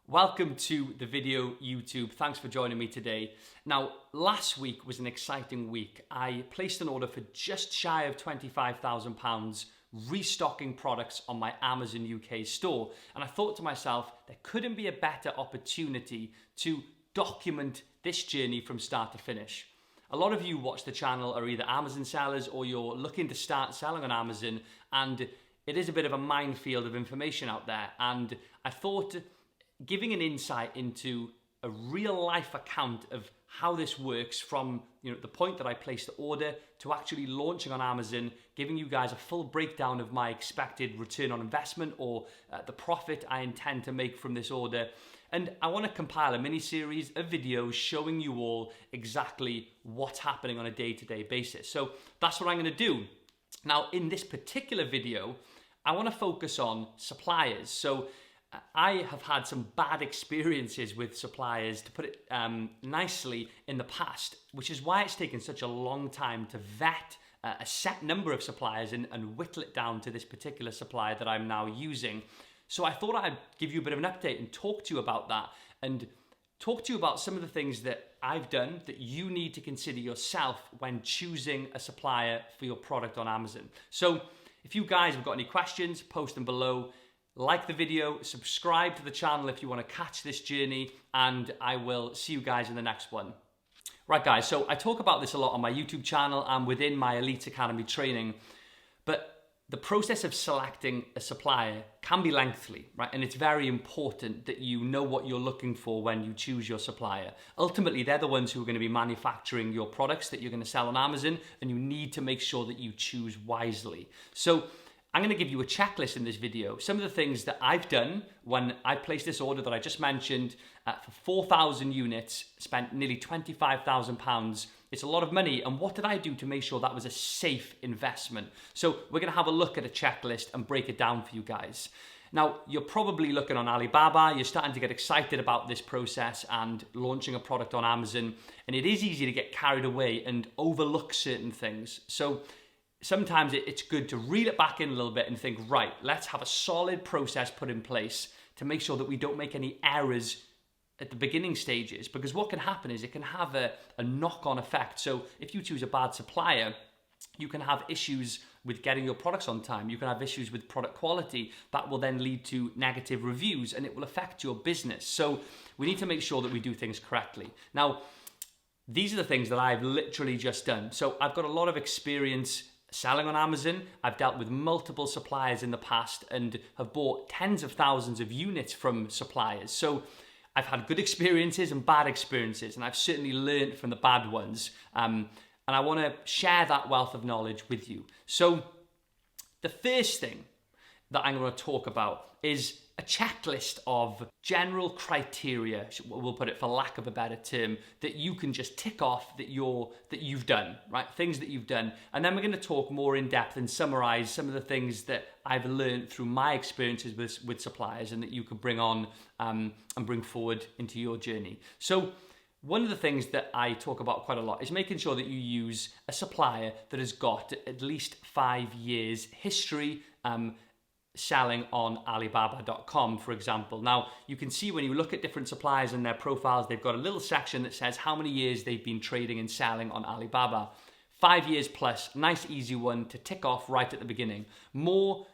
Welcome to the video YouTube. Thanks for joining me today. Now, last week was an exciting week. I placed an order for just shy of £25,000 restocking products on my Amazon UK store. And I thought to myself, there couldn't be a better opportunity to document this journey from start to finish. A lot of you watch the channel are either Amazon sellers or you're looking to start selling on Amazon, and it is a bit of a minefield of information out there. And I thought giving an insight into a real life account of how this works from the point that I placed the order to actually launching on Amazon, giving you guys a full breakdown of my expected return on investment or the profit I intend to make from this order. And I want to compile a mini series of videos showing you all exactly what's happening on a day-to-day basis. So that's what I'm going to do. Now, in this particular video, I want to focus on suppliers. So I have had some bad experiences with suppliers, to put it nicely, in the past, which is why it's taken such a long time to vet a set number of suppliers and whittle it down to this particular supplier that I'm now using. So I thought I'd give you a bit of an update and talk to you about that, and talk to you about some of the things that I've done that you need to consider yourself when choosing a supplier for your product on Amazon. So if you guys have got any questions, post them below. Like the video, subscribe to the channel if you want to catch this journey, and I will see you guys in the next one. Right guys, so I talk about this a lot on my YouTube channel and within my Elite Academy training, but the process of selecting a supplier can be lengthy, right? And it's very important that you know what you're looking for when you choose your supplier. Ultimately, they're the ones who are going to be manufacturing your products that you're going to sell on Amazon, and you need to make sure that you choose wisely. So I'm going to give you a checklist in this video. Some of the things that I've done when I placed this order that I just mentioned for 4,000 units, spent nearly £25,000. It's a lot of money. And what did I do to make sure that was a safe investment? So we're going to have a look at a checklist and break it down for you guys. Now, you're probably looking on Alibaba, you're starting to get excited about this process and launching a product on Amazon. And it is easy to get carried away and overlook certain things. So sometimes it's good to reel it back in a little bit and think, right, let's have a solid process put in place to make sure that we don't make any errors at the beginning stages, because what can happen is it can have a knock-on effect. So if you choose a bad supplier, you can have issues with getting your products on time. You can have issues with product quality that will then lead to negative reviews, and it will affect your business. So we need to make sure that we do things correctly. Now, these are the things that I've literally just done. So I've got a lot of experience selling on Amazon. I've dealt with multiple suppliers in the past and have bought tens of thousands of units from suppliers. So I've had good experiences and bad experiences, and I've certainly learned from the bad ones. And I want to share that wealth of knowledge with you. So the first thing that I'm going to talk about is a checklist of general criteria, we'll put it for lack of a better term, that you can just tick off that you've done, right? Things that you've done. And then we're going to talk more in depth and summarize some of the things that I've learned through my experiences with suppliers and that you can bring on and bring forward into your journey. So one of the things that I talk about quite a lot is making sure that you use a supplier that has got at least 5 years history selling on Alibaba.com, for example. Now, you can see when you look at different suppliers and their profiles, they've got a little section that says how many years they've been trading and selling on Alibaba. 5 years plus, nice easy one to tick off right at the beginning. More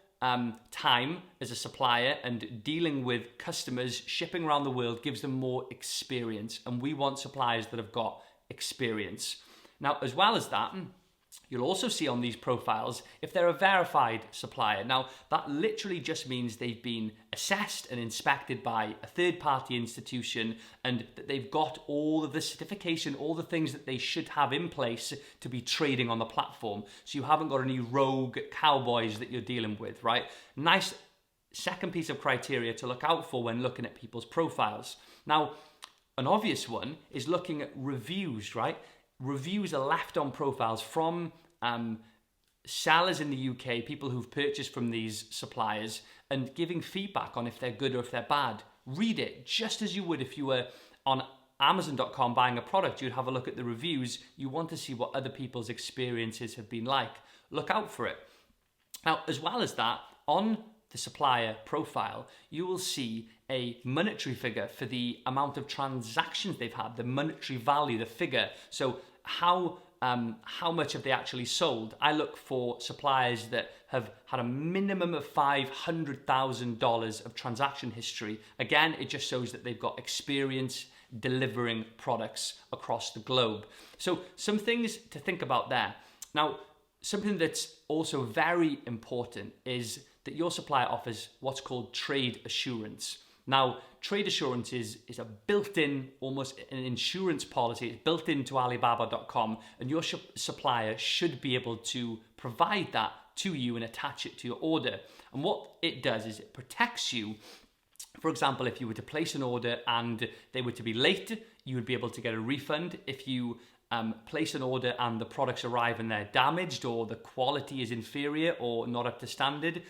time as a supplier and dealing with customers shipping around the world gives them more experience, and we want suppliers that have got experience. Now, as well as that, you'll also see on these profiles if they're a verified supplier. Now, that literally just means they've been assessed and inspected by a third-party institution, and that they've got all of the certification, all the things that they should have in place to be trading on the platform. So you haven't got any rogue cowboys that you're dealing with, right? Nice second piece of criteria to look out for when looking at people's profiles. Now, an obvious one is looking at reviews, right? Reviews are left on profiles from sellers in the UK, people who've purchased from these suppliers, and giving feedback on if they're good or if they're bad. Read it just as you would if you were on Amazon.com buying a product. You'd have a look at the reviews. You want to see what other people's experiences have been like. Look out for it. Now, as well as that, on the supplier profile, you will see a monetary figure for the amount of transactions they've had, the monetary value, the figure. So how much have they actually sold? I look for suppliers that have had a minimum of $500,000 of transaction history. Again, it just shows that they've got experience delivering products across the globe. So some things to think about there. Now, something that's also very important is that your supplier offers what's called trade assurance. Now, trade assurance is a built-in, almost an insurance policy. It's built into Alibaba.com, and your supplier should be able to provide that to you and attach it to your order. And what it does is it protects you. For example, if you were to place an order and they were to be late, you would be able to get a refund. If you place an order and the products arrive and they're damaged, or the quality is inferior or not up to standard,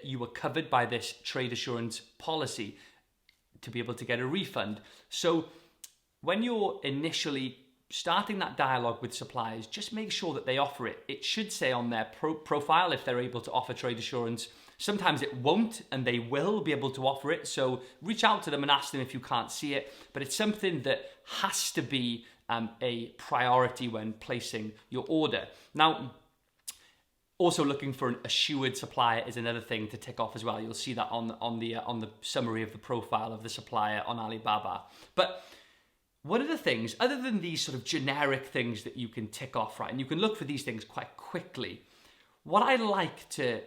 you are covered by this trade assurance policy to be able to get a refund. So when you're initially starting that dialogue with suppliers, just make sure that they offer it. It should say on their profile if they're able to offer trade assurance. Sometimes it won't, and they will be able to offer it. So reach out to them and ask them if you can't see it. But it's something that has to be a priority when placing your order. Now, also looking for an assured supplier is another thing to tick off as well. You'll see that on the summary of the profile of the supplier on Alibaba. But one of the things, other than these sort of generic things that you can tick off, right, and you can look for these things quite quickly, what I like to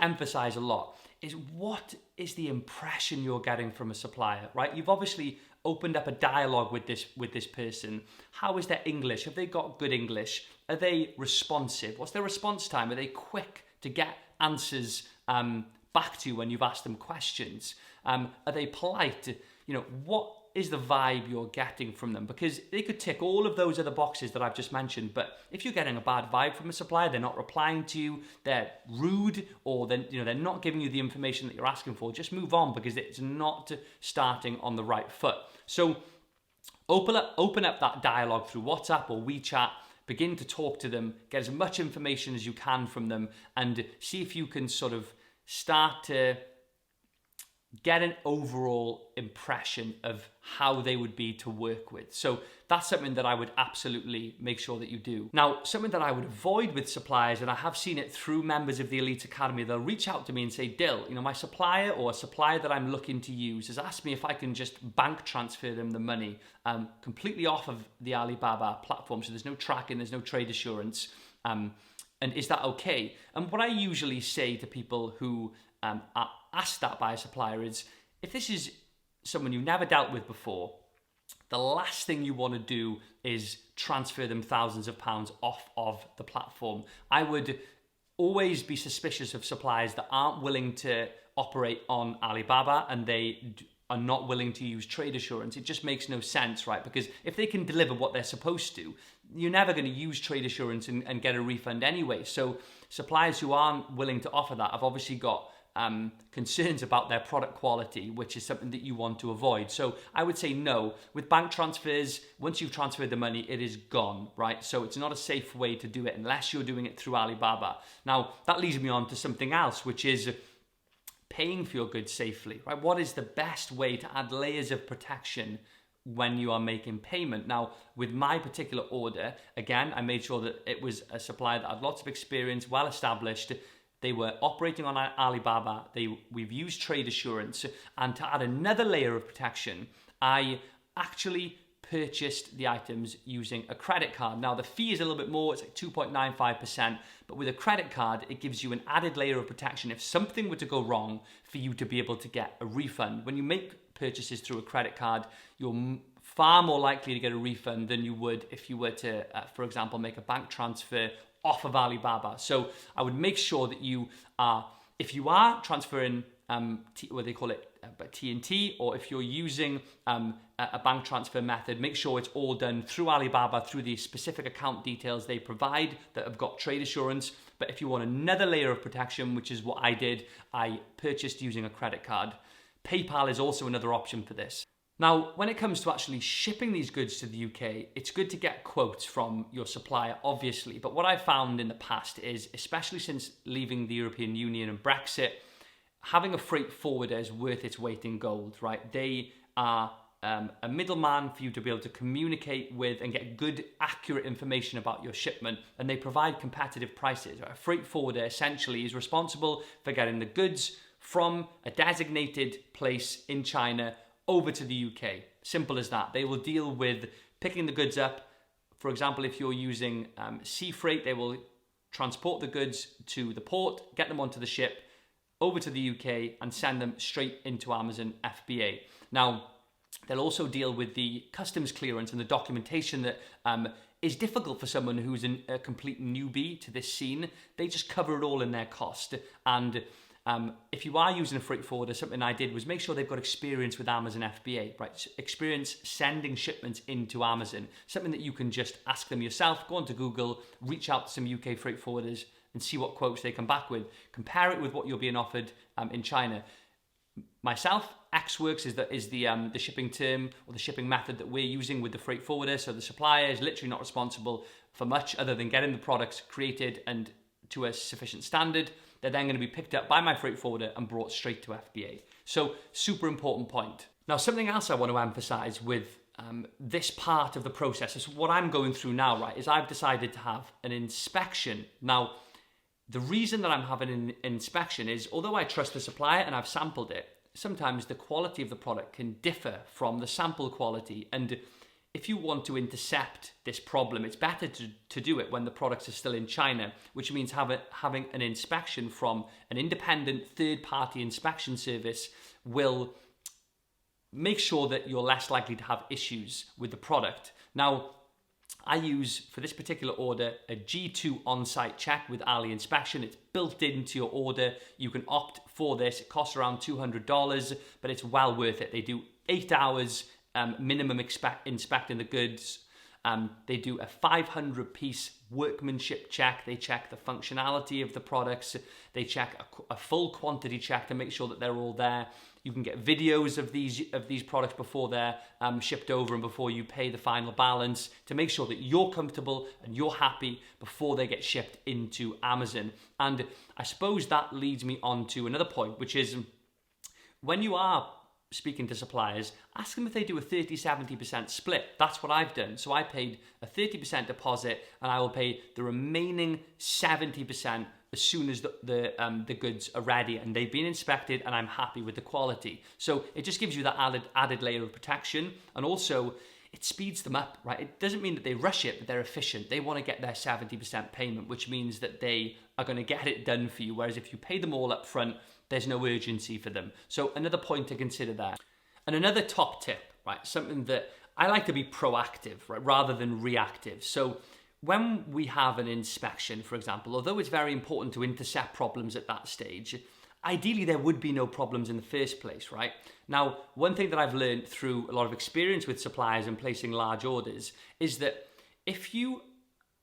emphasize a lot is what is the impression you're getting from a supplier, right? You've obviously opened up a dialogue with this person. How is their English? Have they got good English? Are they responsive? What's their response time? Are they quick to get answers back to you when you've asked them questions? Are they polite? You know, what is the vibe you're getting from them? Because they could tick all of those other boxes that I've just mentioned, but if you're getting a bad vibe from a supplier, they're not replying to you, they're rude, or they're not giving you the information that you're asking for, just move on, because it's not starting on the right foot. So open up that dialogue through WhatsApp or WeChat. Begin to talk to them, get as much information as you can from them, and see if you can sort of start to get an overall impression of how they would be to work with. So that's something that I would absolutely make sure that you do. Now, something that I would avoid with suppliers, and I have seen it through members of the Elite Academy, they'll reach out to me and say, Dill, my supplier or a supplier that I'm looking to use has asked me if I can just bank transfer them the money completely off of the Alibaba platform. So there's no tracking, there's no trade assurance. And is that okay? And what I usually say to people who are asked that by a supplier is, if this is someone you've never dealt with before, the last thing you want to do is transfer them thousands of pounds off of the platform. I would always be suspicious of suppliers that aren't willing to operate on Alibaba and they are not willing to use trade assurance. It just makes no sense, right? Because if they can deliver what they're supposed to, you're never going to use trade assurance and get a refund anyway. So suppliers who aren't willing to offer that have obviously got concerns about their product quality, which is something that you want to avoid. So I would say no. With bank transfers, once you've transferred the money, it is gone, right? So it's not a safe way to do it unless you're doing it through Alibaba. Now, that leads me on to something else, which is paying for your goods safely, right? What is the best way to add layers of protection when you are making payment? Now, with my particular order, again, I made sure that it was a supplier that had lots of experience, well established. They were operating on Alibaba. We've used trade assurance. And to add another layer of protection, I actually purchased the items using a credit card. Now, the fee is a little bit more. It's like 2.95%. But with a credit card, it gives you an added layer of protection if something were to go wrong for you to be able to get a refund. When you make purchases through a credit card, you're far more likely to get a refund than you would if you were to, for example, make a bank transfer off of Alibaba. So I would make sure that you are, if you are transferring what they call it TNT, or if you're using a bank transfer method, make sure it's all done through Alibaba, through the specific account details they provide that have got trade assurance. But if you want another layer of protection, which is what I did, I purchased using a credit card. PayPal is also another option for this. Now, when it comes to actually shipping these goods to the UK, it's good to get quotes from your supplier, obviously. But what I've found in the past is, especially since leaving the European Union and Brexit, having a freight forwarder is worth its weight in gold, right? They are a middleman for you to be able to communicate with and get good, accurate information about your shipment, and they provide competitive prices. A freight forwarder essentially is responsible for getting the goods from a designated place in China over to the UK. Simple as that. They will deal with picking the goods up. For example, if you're using sea freight, they will transport the goods to the port, get them onto the ship, over to the UK, and send them straight into Amazon FBA. Now, they'll also deal with the customs clearance and the documentation that is difficult for someone who's a complete newbie to this scene. They just cover it all in their cost. And if you are using a freight forwarder, something I did was make sure they've got experience with Amazon FBA, right? Experience sending shipments into Amazon. Something that you can just ask them yourself, go onto Google, reach out to some UK freight forwarders and see what quotes they come back with. Compare it with what you're being offered in China. Myself, Xworks is the shipping term or the shipping method that we're using with the freight forwarder. So the supplier is literally not responsible for much other than getting the products created and to a sufficient standard. They're then going to be picked up by my freight forwarder and brought straight to FBA. So super important point. Now, something else I want to emphasize with this part of the process is what I'm going through now, right, is I've decided to have an inspection. Now, the reason that I'm having an inspection is, although I trust the supplier and I've sampled it, sometimes the quality of the product can differ from the sample quality. And if you want to intercept this problem, it's better to do it when the products are still in China, which means having an inspection from an independent third-party inspection service will make sure that you're less likely to have issues with the product. Now, I use, for this particular order, a G2 on-site check with Ali Inspection. It's built into your order. You can opt for this. It costs around $200, but it's well worth it. They do 8 hours minimum inspecting the goods. They do a 500-piece workmanship check. They check the functionality of the products. They check a full quantity check to make sure that they're all there. You can get videos of these products before they're shipped over and before you pay the final balance to make sure that you're comfortable and you're happy before they get shipped into Amazon. And I suppose that leads me on to another point, which is when you are speaking to suppliers, ask them if they do a 30-70% split. That's what I've done. So I paid a 30% deposit and I will pay the remaining 70% as soon as the goods are ready and they've been inspected and I'm happy with the quality. So it just gives you that added layer of protection, and also it speeds them up, right? It doesn't mean that they rush it, but they're efficient. They want to get their 70% payment, which means that they are going to get it done for you. Whereas if you pay them all up front, there's no urgency for them. So another point to consider there. And another top tip, right? Something that I like to be proactive, right, rather than reactive. So when we have an inspection, for example, although it's very important to intercept problems at that stage, ideally there would be no problems in the first place, right? Now, one thing that I've learned through a lot of experience with suppliers and placing large orders is that if you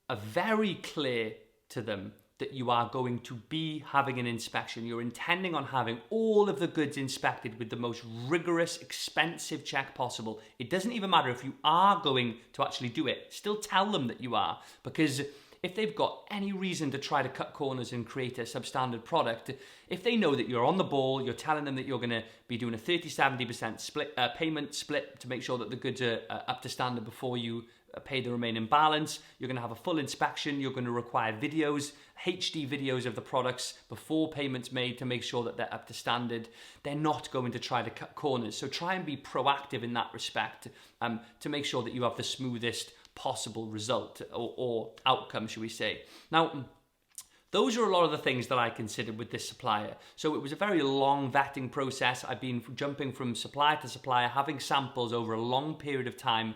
are very clear to them that you are going to be having an inspection, you're intending on having all of the goods inspected with the most rigorous, expensive check possible. It doesn't even matter if you are going to actually do it. Still tell them that you are, because if they've got any reason to try to cut corners and create a substandard product, if they know that you're on the ball, you're telling them that you're going to be doing a 30-70% split payment split to make sure that the goods are up to standard before you pay the remaining balance. You're going to have a full inspection. You're going to require videos, HD videos of the products before payments made to make sure that they're up to standard. They're not going to try to cut corners. So try and be proactive in that respect to make sure that you have the smoothest possible result or outcome, should we say. Now, those are a lot of the things that I considered with this supplier. So it was a very long vetting process. I've been jumping from supplier to supplier, having samples over a long period of time,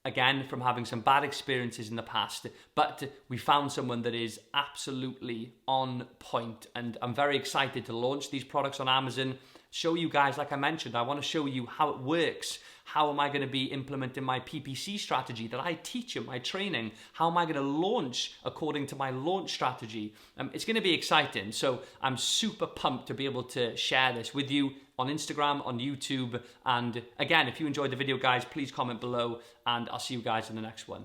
again, from having some bad experiences in the past, but we found someone that is absolutely on point, and I'm very excited to launch these products on Amazon, show you guys, like I mentioned, I want to show you how it works. How am I going to be implementing my PPC strategy that I teach in my training? How am I going to launch according to my launch strategy? It's going to be exciting. So I'm super pumped to be able to share this with you on Instagram, on YouTube. And again, if you enjoyed the video, guys, please comment below and I'll see you guys in the next one.